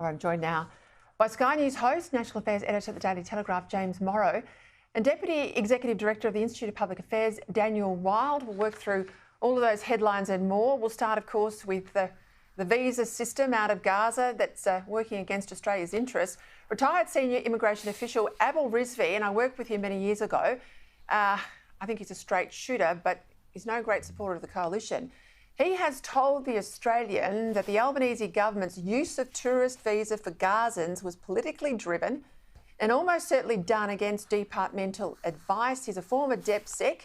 I'm joined now by Sky News host, National Affairs Editor at the Daily Telegraph, James Morrow, and Deputy Executive Director of the Institute of Public Affairs, Daniel Wild. We'll work through all of those headlines and more. We'll start, of course, with the visa system out of Gaza that's working against Australia's interests. Retired senior immigration official Abel Rizvi, and I worked with him many years ago. I think he's a straight shooter, but he's no great supporter of the coalition. He has told The Australian that the Albanese government's use of tourist visa for Gazans was politically driven and almost certainly done against departmental advice. He's a former DepSec.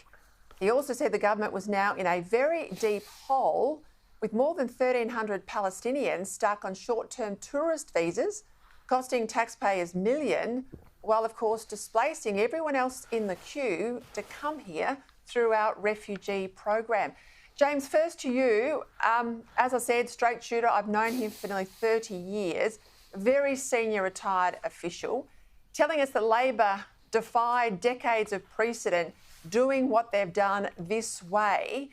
He also said the government was now in a very deep hole with more than 1,300 Palestinians stuck on short-term tourist visas, costing taxpayers millions, while, of course, displacing everyone else in the queue to come here through our refugee program. James, first to you. As I said, straight shooter. I've known him for nearly 30 years. Very senior retired official, telling us that Labor defied decades of precedent doing what they've done this way.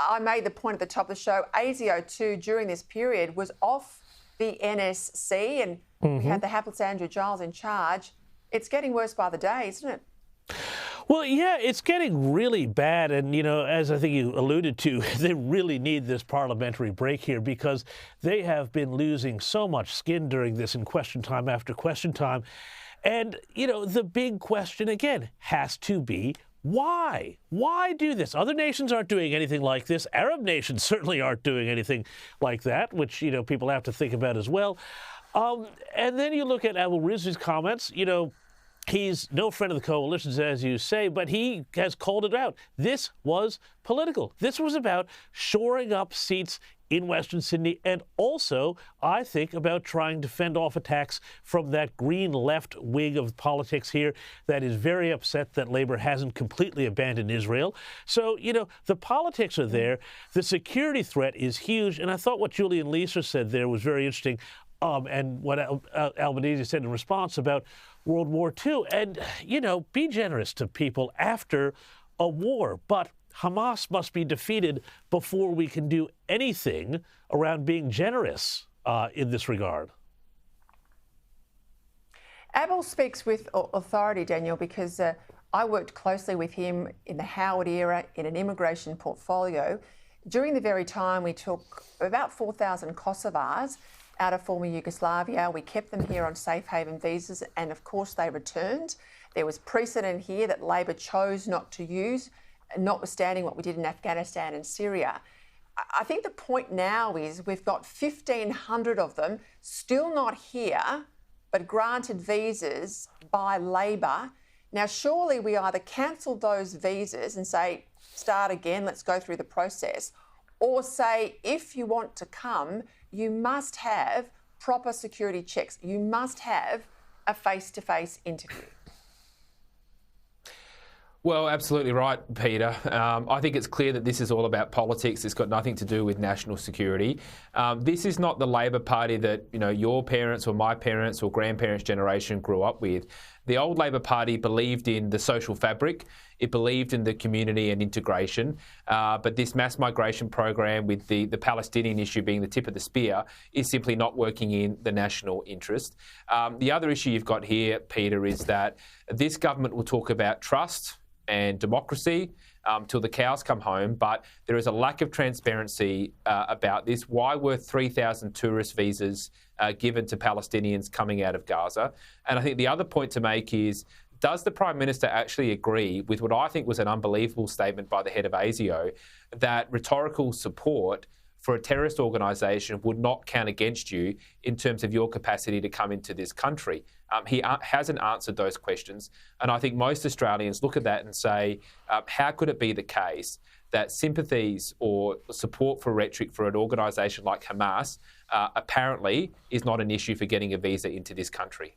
I made the point at the top of the show, ASIO too, during this period, was off the NSC, and we had the hapless Andrew Giles in charge. It's getting worse by the day, isn't it? Well, yeah, it's getting really bad. And, you know, as I think you alluded to, they really need this parliamentary break here because they have been losing so much skin during this in question time after question time. And, you know, the big question, again, has to be why? Why do this? Other nations aren't doing anything like this. Arab nations certainly aren't doing anything like that, which, you know, people have to think about as well. And then you look at Abel Rizvi's comments, you know, he's no friend of the coalitions, as you say, but he has called it out. This was political. This was about shoring up seats in Western Sydney and also, I think, about trying to fend off attacks from that green left wing of politics here that is very upset that Labor hasn't completely abandoned Israel. So, you know, the politics are there. The security threat is huge. And I thought what Julian Leeser said there was very interesting. And what Albanese said in response about World War II. And, you know, be generous to people after a war. But Hamas must be defeated before we can do anything around being generous in this regard. Abel speaks with authority, Daniel, because I worked closely with him in the Howard era in an immigration portfolio. During the very time we took about 4,000 Kosovars out of former Yugoslavia. We kept them here on safe haven visas and, of course, they returned. There was precedent here that Labor chose not to use, notwithstanding what we did in Afghanistan and Syria. I think the point now is we've got 1,500 of them still not here, but granted visas by Labor. Now, surely we either cancel those visas and say, start again, let's go through the process, or say, if you want to come, you must have proper security checks. You must have a face-to-face interview. Well, absolutely right, Peter. I think it's clear that this is all about politics. It's got nothing to do with national security. This is not the Labor Party that, you know, your parents or my parents or grandparents' generation grew up with. The old Labor Party believed in the social fabric. It believed in the community and integration. But this mass migration program with the Palestinian issue being the tip of the spear is simply not working in the national interest. The other issue you've got here, Peter, is that this government will talk about trust and democracy till the cows come home, but there is a lack of transparency about this. Why were 3,000 tourist visas given to Palestinians coming out of Gaza? And I think the other point to make is, does the Prime Minister actually agree with what I think was an unbelievable statement by the head of ASIO, that rhetorical support for a terrorist organisation would not count against you in terms of your capacity to come into this country? He hasn't answered those questions. And I think most Australians look at that and say, how could it be the case that sympathies or support for rhetoric for an organisation like Hamas apparently is not an issue for getting a visa into this country?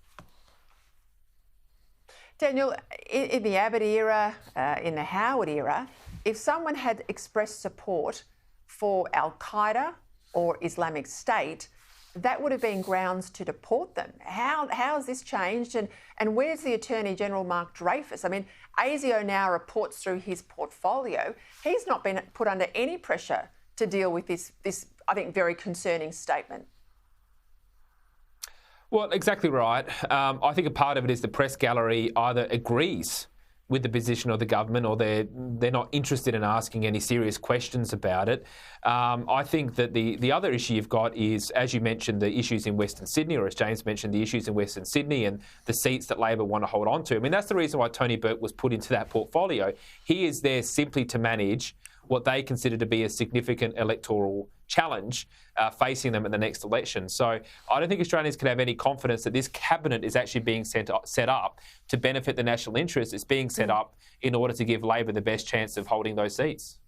Daniel, in the Abbott era, in the Howard era, if someone had expressed support for Al-Qaeda or Islamic State, that would have been grounds to deport them. How has this changed? And where's the Attorney General, Mark Dreyfus? I mean, ASIO now reports through his portfolio. He's not been put under any pressure to deal with this I think, very concerning statement. Well, exactly right. I think a part of it is the press gallery either agrees with the position of the government or they're not interested in asking any serious questions about it. I think that the other issue you've got is, as you mentioned, the issues in Western Sydney, or as James mentioned, the issues in Western Sydney and the seats that Labor want to hold on to. I mean, that's the reason why Tony Burke was put into that portfolio. He is there simply to manage what they consider to be a significant electoral challenge facing them in the next election. So I don't think Australians can have any confidence that this cabinet is actually being set up to benefit the national interest. It's being set up in order to give Labor the best chance of holding those seats.